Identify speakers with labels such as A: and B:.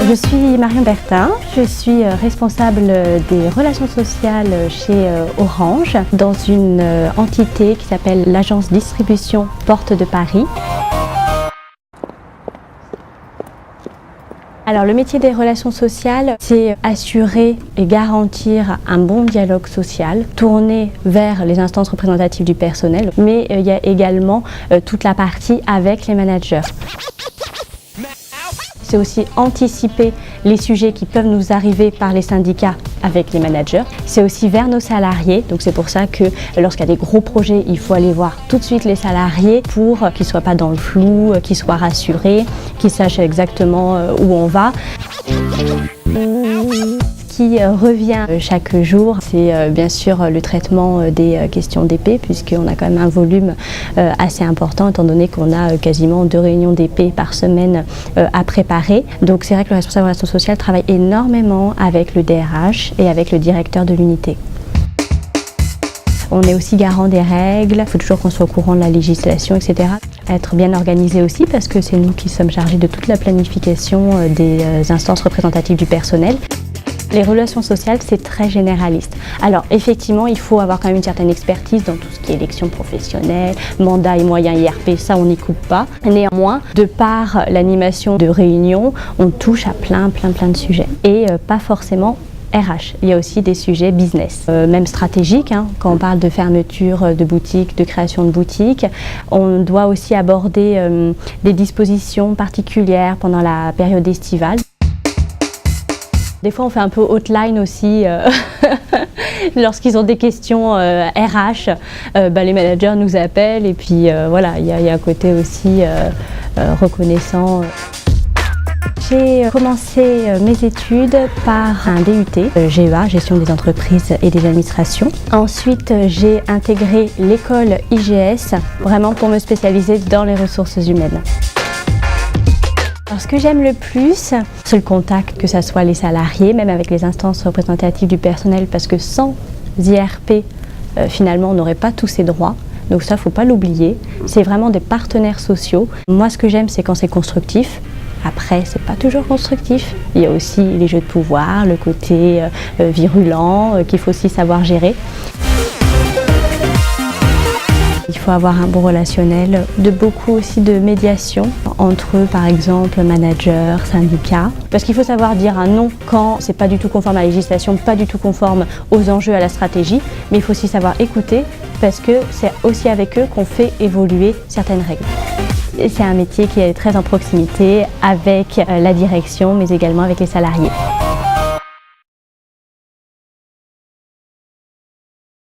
A: Je suis Marion Bertin, je suis responsable des relations sociales chez Orange dans une entité qui s'appelle l'agence distribution Porte de Paris. Alors le métier des relations sociales, c'est assurer et garantir un bon dialogue social, tourné vers les instances représentatives du personnel, mais il y a également toute la partie avec les managers. C'est aussi anticiper les sujets qui peuvent nous arriver par les syndicats avec les managers. C'est aussi vers nos salariés, donc c'est pour ça que lorsqu'il y a des gros projets, il faut aller voir tout de suite les salariés pour qu'ils ne soient pas dans le flou, qu'ils soient rassurés, qu'ils sachent exactement où on va. Ce qui revient chaque jour, c'est bien sûr le traitement des questions d'épée, puisqu'on a quand même un volume assez important, étant donné qu'on a quasiment 2 réunions d'épée par semaine à préparer. Donc c'est vrai que le responsable de relations sociales travaille énormément avec le DRH et avec le directeur de l'unité. On est aussi garant des règles, il faut toujours qu'on soit au courant de la législation, etc. Être bien organisé aussi, parce que c'est nous qui sommes chargés de toute la planification des instances représentatives du personnel. Les relations sociales, c'est très généraliste. Alors effectivement, il faut avoir quand même une certaine expertise dans tout ce qui est élection professionnelle, mandat et moyens IRP, ça on n'y coupe pas. Néanmoins, de par l'animation de réunions, on touche à plein de sujets. Et pas forcément RH, il y a aussi des sujets business, même stratégiques, quand on parle de fermeture de boutiques, de création de boutiques. On doit aussi aborder des dispositions particulières pendant la période estivale. Des fois, on fait un peu hotline aussi. Lorsqu'ils ont des questions RH, les managers nous appellent et puis voilà, il y a un côté aussi reconnaissant. J'ai commencé mes études par un DUT, GEA, gestion des entreprises et des administrations. Ensuite, j'ai intégré l'école IGS, vraiment pour me spécialiser dans les ressources humaines. Alors, ce que j'aime le plus, c'est le contact, que ce soit les salariés, même avec les instances représentatives du personnel, parce que sans IRP, finalement, on n'aurait pas tous ces droits. Donc ça, il ne faut pas l'oublier. C'est vraiment des partenaires sociaux. Moi, ce que j'aime, c'est quand c'est constructif. Après, c'est pas toujours constructif. Il y a aussi les jeux de pouvoir, le côté virulent, qu'il faut aussi savoir gérer. Il faut avoir un bon relationnel, beaucoup aussi de médiation entre, par exemple, managers, syndicats. Parce qu'il faut savoir dire un non quand c'est pas du tout conforme à la législation, pas du tout conforme aux enjeux, à la stratégie. Mais il faut aussi savoir écouter, parce que c'est aussi avec eux qu'on fait évoluer certaines règles. C'est un métier qui est très en proximité avec la direction, mais également avec les salariés.